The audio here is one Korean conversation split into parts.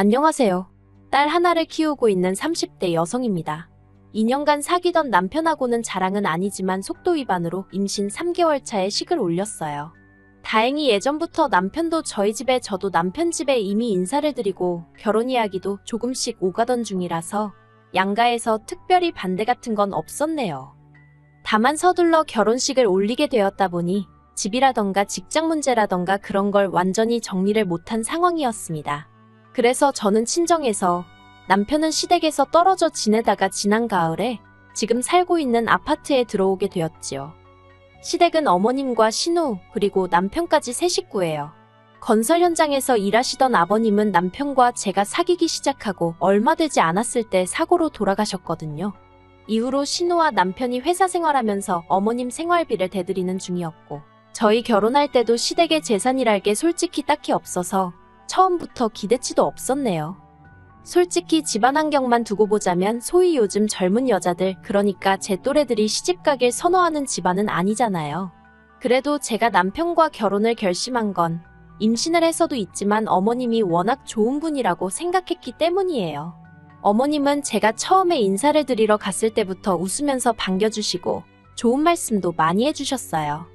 안녕하세요. 딸 하나를 키우고 있는 30대 여성입니다. 2년간 사귀던 남편하고는 자랑은 아니지만 속도 위반으로 임신 3개월 차에 식을 올렸어요. 다행히 예전부터 남편도 저희 집에 저도 남편 집에 이미 인사를 드리고 결혼 이야기도 조금씩 오가던 중이라서 양가에서 특별히 반대 같은 건 없었네요. 다만 서둘러 결혼식을 올리게 되었다 보니 집이라던가 직장 문제라던가 그런 걸 완전히 정리를 못한 상황이었습니다. 그래서 저는 친정에서, 남편은 시댁에서 떨어져 지내다가 지난 가을에 지금 살고 있는 아파트에 들어오게 되었지요. 시댁은 어머님과 신우 그리고 남편까지 세 식구예요. 건설 현장에서 일하시던 아버님은 남편과 제가 사귀기 시작하고 얼마 되지 않았을 때 사고로 돌아가셨거든요. 이후로 신우와 남편이 회사 생활하면서 어머님 생활비를 대드리는 중이었고, 저희 결혼할 때도 시댁의 재산이랄 게 솔직히 딱히 없어서 처음부터 기대치도 없었네요. 솔직히 집안 환경만 두고 보자면 소위 요즘 젊은 여자들, 그러니까 제 또래들이 시집가길 선호하는 집안은 아니잖아요. 그래도 제가 남편과 결혼을 결심한 건 임신을 해서도 있지만 어머님이 워낙 좋은 분이라고 생각했기 때문이에요. 어머님은 제가 처음에 인사를 드리러 갔을 때부터 웃으면서 반겨주시고 좋은 말씀도 많이 해주셨어요.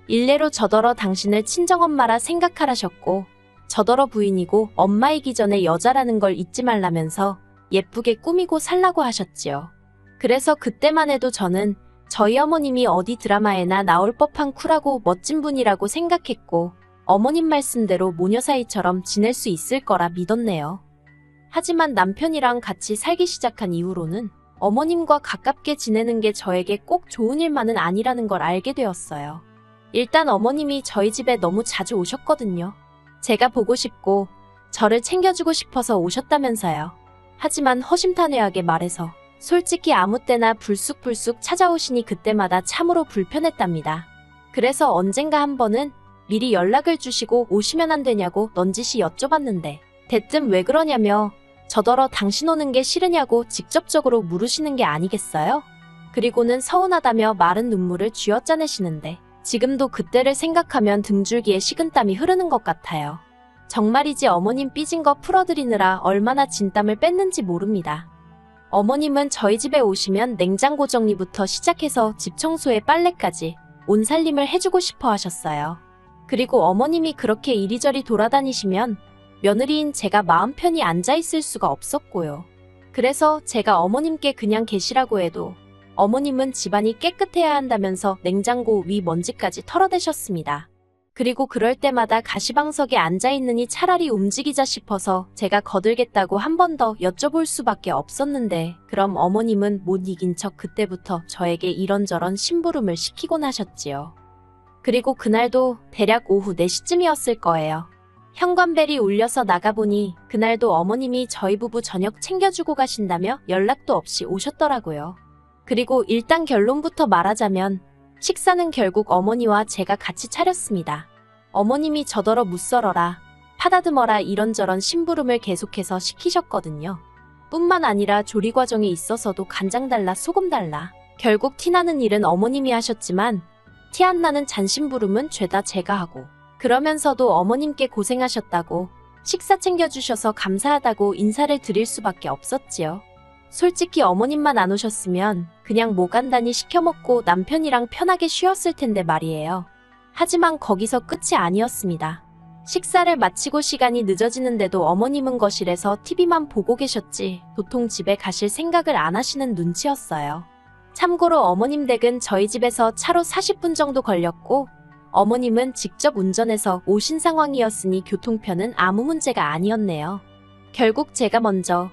일례로 저더러 당신을 친정엄마라 생각하라셨고, 저더러 부인이고 엄마이기 전에 여자라는 걸 잊지 말라면서 예쁘게 꾸미고 살라고 하셨지요. 그래서 그때만 해도 저는 저희 어머님이 어디 드라마에나 나올 법한 쿨하고 멋진 분이라고 생각했고, 어머님 말씀대로 모녀 사이처럼 지낼 수 있을 거라 믿었네요. 하지만 남편이랑 같이 살기 시작한 이후로는 어머님과 가깝게 지내는 게 저에게 꼭 좋은 일만은 아니라는 걸 알게 되었어요. 일단 어머님이 저희 집에 너무 자주 오셨거든요. 제가 보고 싶고 저를 챙겨주고 싶어서 오셨다면서요. 하지만 허심탄회하게 말해서 솔직히 아무 때나 불쑥불쑥 찾아오시니 그때마다 참으로 불편했답니다. 그래서 언젠가 한 번은 미리 연락을 주시고 오시면 안 되냐고 넌지시 여쭤봤는데, 대뜸 왜 그러냐며 저더러 당신 오는 게 싫으냐고 직접적으로 물으시는 게 아니겠어요? 그리고는 서운하다며 마른 눈물을 쥐어짜내시는데, 지금도 그때를 생각하면 등줄기에 식은땀이 흐르는 것 같아요. 정말이지 어머님 삐진 거 풀어드리느라 얼마나 진땀을 뺐는지 모릅니다. 어머님은 저희 집에 오시면 냉장고 정리부터 시작해서 집 청소에 빨래까지 온 살림을 해주고 싶어 하셨어요. 그리고 어머님이 그렇게 이리저리 돌아다니시면 며느리인 제가 마음 편히 앉아있을 수가 없었고요. 그래서 제가 어머님께 그냥 계시라고 해도 어머님은 집안이 깨끗해야 한다면서 냉장고 위 먼지까지 털어대셨습니다. 그리고 그럴 때마다 가시방석에 앉아있느니 차라리 움직이자 싶어서 제가 거들겠다고 한 번 더 여쭤볼 수밖에 없었는데, 그럼 어머님은 못 이긴 척 그때부터 저에게 이런저런 심부름을 시키곤 하셨지요. 그리고 그날도 대략 오후 4시쯤이었을 거예요. 현관벨이 울려서 나가보니 그날도 어머님이 저희 부부 저녁 챙겨주고 가신다며 연락도 없이 오셨더라고요. 그리고 일단 결론부터 말하자면 식사는 결국 어머니와 제가 같이 차렸습니다. 어머님이 저더러 무썰어라, 파다듬어라 이런저런 심부름을 계속해서 시키셨거든요. 뿐만 아니라 조리 과정에 있어서도 간장 달라 소금 달라, 결국 티나는 일은 어머님이 하셨지만 티 안 나는 잔심부름은 죄다 제가 하고, 그러면서도 어머님께 고생하셨다고, 식사 챙겨주셔서 감사하다고 인사를 드릴 수밖에 없었지요. 솔직히 어머님만 안 오셨으면 그냥 뭐 간단히 시켜먹고 남편이랑 편하게 쉬었을 텐데 말이에요. 하지만 거기서 끝이 아니었습니다. 식사를 마치고 시간이 늦어지는데도 어머님은 거실에서 TV만 보고 계셨지 도통 집에 가실 생각을 안 하시는 눈치였어요. 참고로 어머님 댁은 저희 집에서 차로 40분 정도 걸렸고, 어머님은 직접 운전해서 오신 상황이었으니 교통편은 아무 문제가 아니었네요. 결국 제가 먼저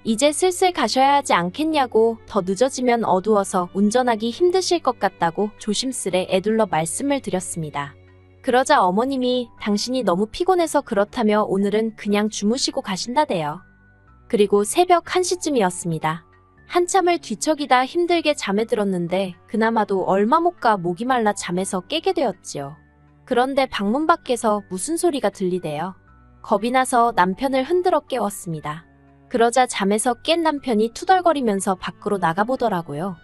이제 슬슬 가셔야 하지 않겠냐고, 더 늦어지면 어두워서 운전하기 힘드실 것 같다고 조심스레 애둘러 말씀을 드렸습니다. 그러자 어머님이 당신이 너무 피곤해서 그렇다며 오늘은 그냥 주무시고 가신다대요. 그리고 새벽 1시쯤이었습니다. 한참을 뒤척이다 힘들게 잠에 들었는데 그나마도 얼마 못 가 목이 말라 잠에서 깨게 되었지요. 그런데 방문 밖에서 무슨 소리가 들리대요. 겁이 나서 남편을 흔들어 깨웠습니다. 그러자 잠에서 깬 남편이 투덜거리면서 밖으로 나가보더라고요.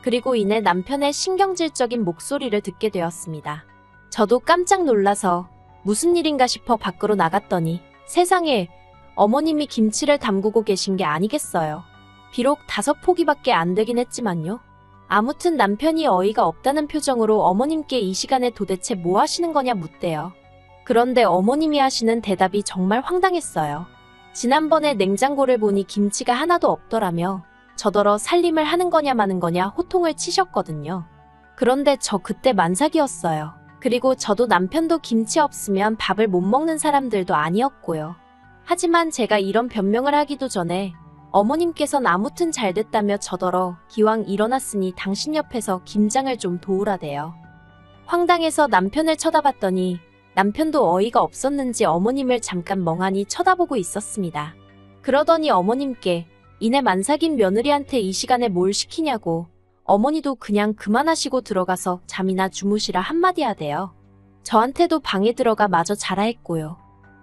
그리고 이내 남편의 신경질적인 목소리를 듣게 되었습니다. 저도 깜짝 놀라서 무슨 일인가 싶어 밖으로 나갔더니 세상에 어머님이 김치를 담그고 계신 게 아니겠어요. 비록 5포기밖에 안 되긴 했지만요. 아무튼 남편이 어이가 없다는 표정으로 어머님께 이 시간에 도대체 뭐 하시는 거냐 묻대요. 그런데 어머님이 하시는 대답이 정말 황당했어요. 지난번에 냉장고를 보니 김치가 하나도 없더라며 저더러 살림을 하는 거냐 마는 거냐 호통을 치셨거든요. 그런데 저 그때 만삭이었어요. 그리고 저도 남편도 김치 없으면 밥을 못 먹는 사람들도 아니었고요. 하지만 제가 이런 변명을 하기도 전에 어머님께선 아무튼 잘됐다며 저더러 기왕 일어났으니 당신 옆에서 김장을 좀 도우라대요. 황당해서 남편을 쳐다봤더니 남편도 어이가 없었는지 어머님을 잠깐 멍하니 쳐다보고 있었습니다. 그러더니 어머님께 이내 만삭인 며느리한테 이 시간에 뭘 시키냐고 어머니도 그냥 그만하시고 들어가서 잠이나 주무시라 한마디 하대요. 저한테도 방에 들어가 마저 자라 했고요.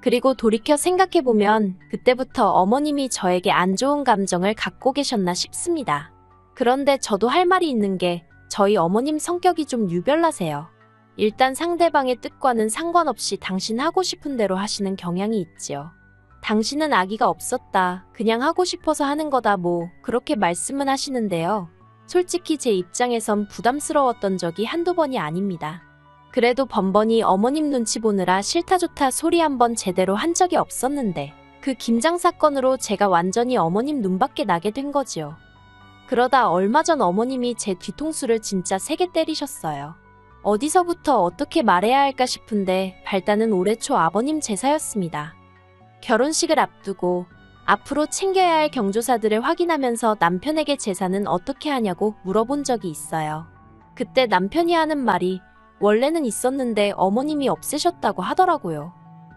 그리고 돌이켜 생각해보면 그때부터 어머님이 저에게 안 좋은 감정을 갖고 계셨나 싶습니다. 그런데 저도 할 말이 있는 게 저희 어머님 성격이 좀 유별나세요. 일단 상대방의 뜻과는 상관없이 당신 하고 싶은 대로 하시는 경향이 있지요. 당신은 아기가 없었다. 그냥 하고 싶어서 하는 거다 뭐 그렇게 말씀은 하시는데요. 솔직히 제 입장에선 부담스러웠던 적이 한두 번이 아닙니다. 그래도 번번이 어머님 눈치 보느라 싫다 좋다 소리 한번 제대로 한 적이 없었는데 그 김장 사건으로 제가 완전히 어머님 눈밖에 나게 된 거지요. 그러다 얼마 전 어머님이 제 뒤통수를 진짜 세게 때리셨어요. 어디서부터 어떻게 말해야 할까 싶은데 발단은 올해 초 아버님 제사였습니다. 결혼식을 앞두고 앞으로 챙겨야 할 경조사들을 확인하면서 남편에게 제사는 어떻게 하냐고 물어본 적이 있어요. 그때 남편이 하는 말이 원래는 있었는데 어머님이 없애셨다고 하더라고요.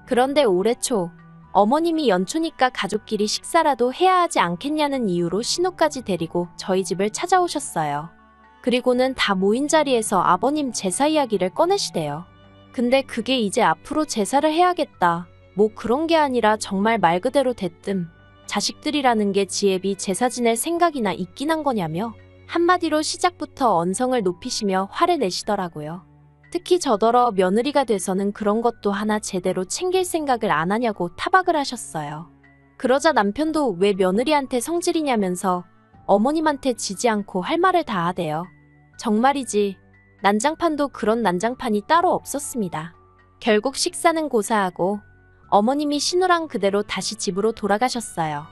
그런데 올해 초 어머님이 연초니까 가족끼리 식사라도 해야 하지 않겠냐는 이유로 신우까지 데리고 저희 집을 찾아오셨어요. 그리고는 다 모인 자리에서 아버님 제사 이야기를 꺼내시대요. 근데 그게 이제 앞으로 제사를 해야겠다. 뭐 그런 게 아니라 정말 말 그대로 대뜸 자식들이라는 게 지혜비 제사 지낼 생각이나 있긴 한 거냐며 한마디로 시작부터 언성을 높이시며 화를 내시더라고요. 특히 저더러 며느리가 돼서는 그런 것도 하나 제대로 챙길 생각을 안 하냐고 타박을 하셨어요. 그러자 남편도 왜 며느리한테 성질이냐면서 어머님한테 지지 않고 할 말을 다 하대요. 정말이지 난장판도 그런 난장판이 따로 없었습니다. 결국 식사는 고사하고 어머님이 신우랑 그대로 다시 집으로 돌아가셨어요.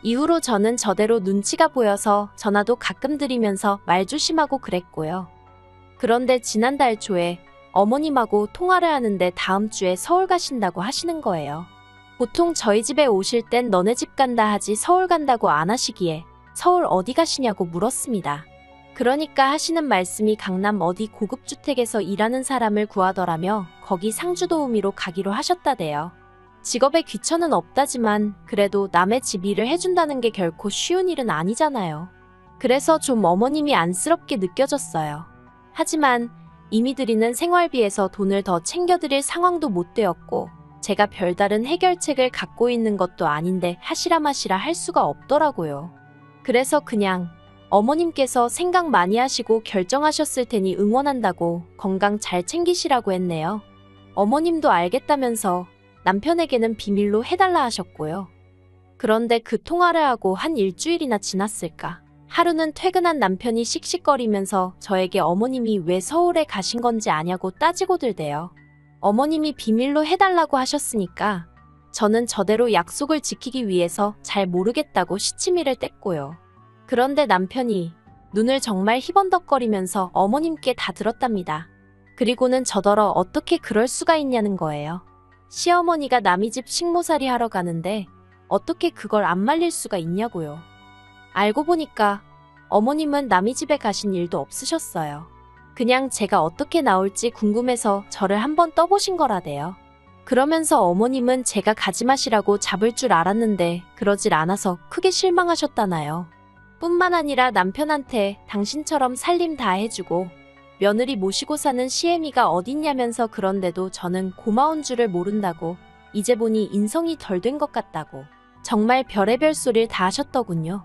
이후로 저는 저대로 눈치가 보여서 전화도 가끔 드리면서 말 조심하고 그랬고요. 그런데 지난달 초에 어머님하고 통화를 하는데 다음 주에 서울 가신다고 하시는 거예요. 보통 저희 집에 오실 땐 너네 집 간다 하지 서울 간다고 안 하시기에 서울 어디 가시냐고 물었습니다. 그러니까 하시는 말씀이 강남 어디 고급주택에서 일하는 사람을 구하더라며 거기 상주도우미로 가기로 하셨다대요. 직업에 귀천은 없다지만 그래도 남의 집 일을 해준다는 게 결코 쉬운 일은 아니잖아요. 그래서 좀 어머님이 안쓰럽게 느껴졌어요. 하지만 이미 드리는 생활비에서 돈을 더 챙겨드릴 상황도 못 되었고 제가 별다른 해결책을 갖고 있는 것도 아닌데 하시라 마시라 할 수가 없더라고요. 그래서 그냥 어머님께서 생각 많이 하시고 결정하셨을 테니 응원한다고 건강 잘 챙기시라고 했네요. 어머님도 알겠다면서 남편에게는 비밀로 해달라 하셨고요. 그런데 그 통화를 하고 한 일주일이나 지났을까? 하루는 퇴근한 남편이 씩씩거리면서 저에게 어머님이 왜 서울에 가신 건지 아냐고 따지고 들대요. 어머님이 비밀로 해달라고 하셨으니까 저는 저대로 약속을 지키기 위해서 잘 모르겠다고 시치미를 뗐고요. 그런데 남편이 눈을 정말 희번덕거리면서 어머님께 다 들었답니다. 그리고는 저더러 어떻게 그럴 수가 있냐는 거예요. 시어머니가 남의 집 식모살이 하러 가는데 어떻게 그걸 안 말릴 수가 있냐고요. 알고 보니까 어머님은 남의 집에 가신 일도 없으셨어요. 그냥 제가 어떻게 나올지 궁금해서 저를 한번 떠보신 거라대요. 그러면서 어머님은 제가 가지 마시라고 잡을 줄 알았는데 그러질 않아서 크게 실망하셨다나요. 뿐만 아니라 남편한테 당신처럼 살림 다 해주고 며느리 모시고 사는 시애미가 어딨냐면서 그런데도 저는 고마운 줄을 모른다고 이제 보니 인성이 덜 된 것 같다고 정말 별의별 소리를 다 하셨더군요.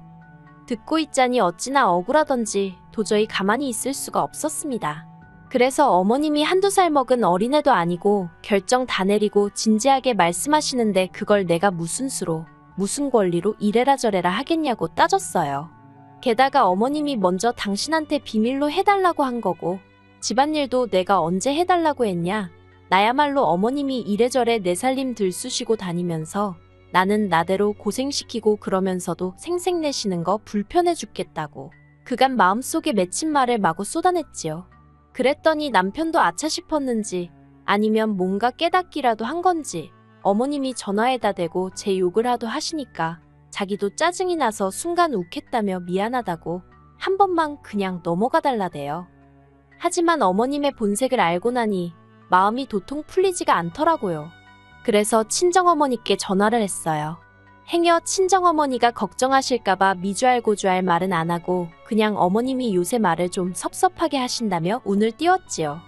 듣고 있자니 어찌나 억울하던지 도저히 가만히 있을 수가 없었습니다. 그래서 어머님이 한두 살 먹은 어린애도 아니고 결정 다 내리고 진지하게 말씀하시는데 그걸 내가 무슨 수로 무슨 권리로 이래라 저래라 하겠냐고 따졌어요. 게다가 어머님이 먼저 당신한테 비밀로 해달라고 한 거고 집안일도 내가 언제 해달라고 했냐. 나야말로 어머님이 이래저래 내 살림 들쑤시고 다니면서 나는 나대로 고생시키고 그러면서도 생색내시는 거 불편해 죽겠다고 그간 마음속에 맺힌 말을 마구 쏟아냈지요. 그랬더니 남편도 아차 싶었는지 아니면 뭔가 깨닫기라도 한 건지 어머님이 전화에다 대고 제 욕을 하도 하시니까 자기도 짜증이 나서 순간 욱했다며 미안하다고 한 번만 그냥 넘어가 달라대요. 하지만 어머님의 본색을 알고 나니 마음이 도통 풀리지가 않더라고요. 그래서 친정어머니께 전화를 했어요. 행여 친정어머니가 걱정하실까봐 미주알고주알 말은 안 하고 그냥 어머님이 요새 말을 좀 섭섭하게 하신다며 운을 띄웠지요.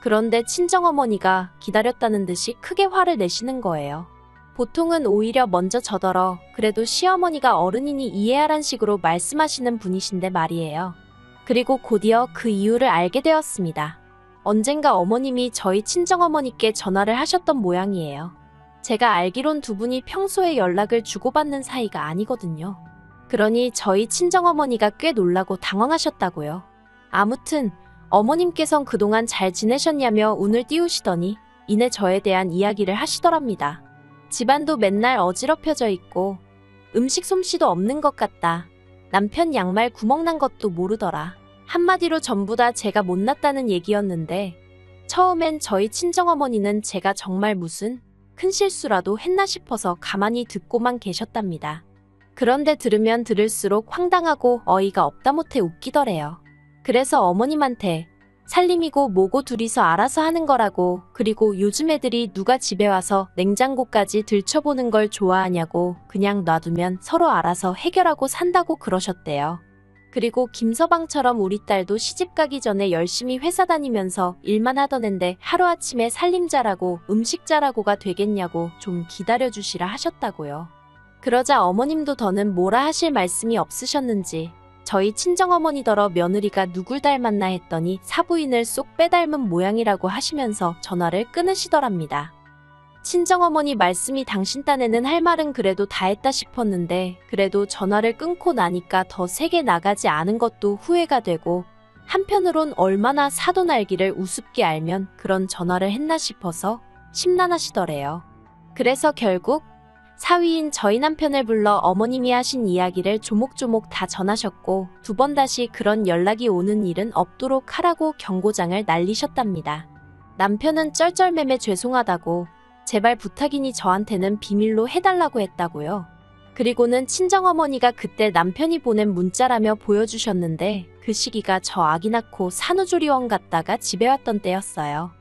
그런데 친정어머니가 기다렸다는 듯이 크게 화를 내시는 거예요. 보통은 오히려 먼저 저더러 그래도 시어머니가 어른이니 이해하란 식으로 말씀하시는 분이신데 말이에요. 그리고 곧이어 그 이유를 알게 되었습니다. 언젠가 어머님이 저희 친정어머니께 전화를 하셨던 모양이에요. 제가 알기론 두 분이 평소에 연락을 주고받는 사이가 아니거든요. 그러니 저희 친정어머니가 꽤 놀라고 당황하셨다고요. 아무튼 어머님께선 그동안 잘 지내셨냐며 운을 띄우시더니 이내 저에 대한 이야기를 하시더랍니다. 집안도 맨날 어지럽혀져 있고 음식 솜씨도 없는 것 같다. 남편 양말 구멍 난 것도 모르더라. 한마디로 전부 다 제가 못났다는 얘기였는데 처음엔 저희 친정어머니는 제가 정말 무슨 큰 실수라도 했나 싶어서 가만히 듣고만 계셨답니다. 그런데 들으면 들을수록 황당하고 어이가 없다 못해 웃기더래요. 그래서 어머님한테 살림이고 뭐고 둘이서 알아서 하는 거라고, 그리고 요즘 애들이 누가 집에 와서 냉장고까지 들춰보는 걸 좋아하냐고, 그냥 놔두면 서로 알아서 해결하고 산다고 그러셨대요. 그리고 김서방처럼 우리 딸도 시집 가기 전에 열심히 회사 다니면서 일만 하던 앤데 하루아침에 살림 잘하고 음식 잘하고가 되겠냐고 좀 기다려주시라 하셨다고요. 그러자 어머님도 더는 뭐라 하실 말씀이 없으셨는지 저희 친정어머니더러 며느리가 누굴 닮았나 했더니 사부인을 쏙 빼닮은 모양이라고 하시면서 전화를 끊으시더랍니다. 친정어머니 말씀이 당신 딴에는 할 말은 그래도 다 했다 싶었는데 그래도 전화를 끊고 나니까 더 세게 나가지 않은 것도 후회가 되고, 한편으론 얼마나 사돈알기를 우습게 알면 그런 전화를 했나 싶어서 심란하시더래요. 그래서 결국 사위인 저희 남편을 불러 어머님이 하신 이야기를 조목조목 다 전하셨고 두 번 다시 그런 연락이 오는 일은 없도록 하라고 경고장을 날리셨답니다. 남편은 쩔쩔매매 죄송하다고 제발 부탁이니 저한테는 비밀로 해달라고 했다고요. 그리고는 친정어머니가 그때 남편이 보낸 문자라며 보여주셨는데 그 시기가 저 아기 낳고 산후조리원 갔다가 집에 왔던 때였어요.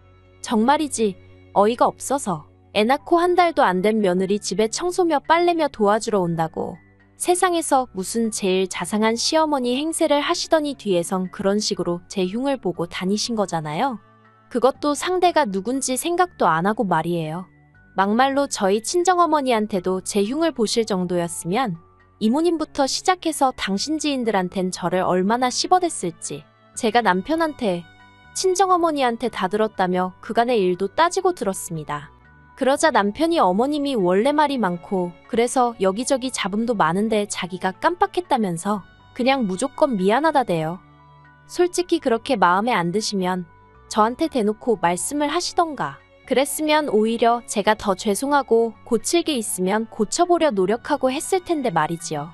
정말이지 어이가 없어서 애 낳고 한 달도 안 된 며느리 집에 청소며 빨래며 도와주러 온다고 세상에서 무슨 제일 자상한 시어머니 행세를 하시더니 뒤에선 그런 식으로 제 흉을 보고 다니신 거잖아요. 그것도 상대가 누군지 생각도 안 하고 말이에요. 막말로 저희 친정어머니한테도 제 흉을 보실 정도였으면 이모님부터 시작해서 당신 지인들한텐 저를 얼마나 씹어댔을지 제가 남편한테, 친정어머니한테 다 들었다며 그간의 일도 따지고 들었습니다. 그러자 남편이 어머님이 원래 말이 많고 그래서 여기저기 잡음도 많은데 자기가 깜빡했다면서 그냥 무조건 미안하다대요. 솔직히 그렇게 마음에 안 드시면 저한테 대놓고 말씀을 하시던가, 그랬으면 오히려 제가 더 죄송하고 고칠 게 있으면 고쳐보려 노력하고 했을 텐데 말이지요.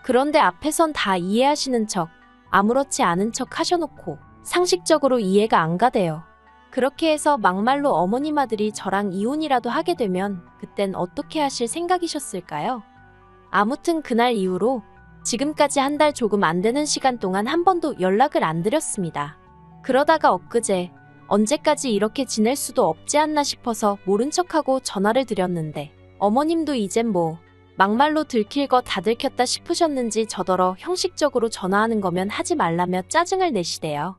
그런데 앞에선 다 이해하시는 척, 아무렇지 않은 척 하셔놓고 상식적으로 이해가 안 가대요. 그렇게 해서 막말로 어머님 아들이 저랑 이혼이라도 하게 되면 그땐 어떻게 하실 생각이셨을까요? 아무튼 그날 이후로 지금까지 한 달 조금 안 되는 시간 동안 한 번도 연락을 안 드렸습니다. 그러다가 엊그제 언제까지 이렇게 지낼 수도 없지 않나 싶어서 모른 척하고 전화를 드렸는데 어머님도 이젠 뭐 막말로 들킬 거 다 들켰다 싶으셨는지 저더러 형식적으로 전화하는 거면 하지 말라며 짜증을 내시대요.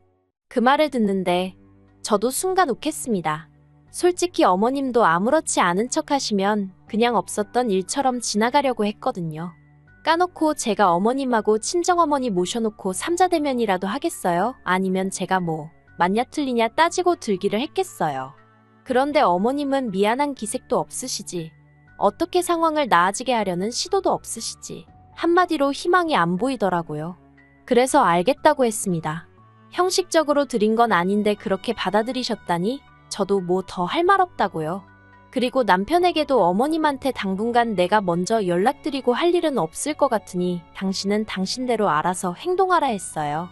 그 말을 듣는데 저도 순간 욱했습니다. 솔직히 어머님도 아무렇지 않은 척 하시면 그냥 없었던 일처럼 지나가려고 했거든요. 까놓고 제가 어머님하고 친정어머니 모셔놓고 삼자대면이라도 하겠어요? 아니면 제가 뭐 맞냐 틀리냐 따지고 들기를 했겠어요. 그런데 어머님은 미안한 기색도 없으시지 어떻게 상황을 나아지게 하려는 시도도 없으시지. 한마디로 희망이 안 보이더라고요. 그래서 알겠다고 했습니다. 형식적으로 드린 건 아닌데 그렇게 받아들이셨다니 저도 뭐 더 할 말 없다고요. 그리고 남편에게도 어머님한테 당분간 내가 먼저 연락드리고 할 일은 없을 것 같으니 당신은 당신대로 알아서 행동하라 했어요.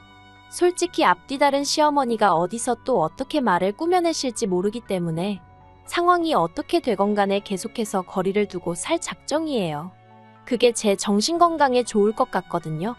솔직히 앞뒤 다른 시어머니가 어디서 또 어떻게 말을 꾸며내실지 모르기 때문에 상황이 어떻게 되건 간에 계속해서 거리를 두고 살 작정이에요. 그게 제 정신건강에 좋을 것 같거든요.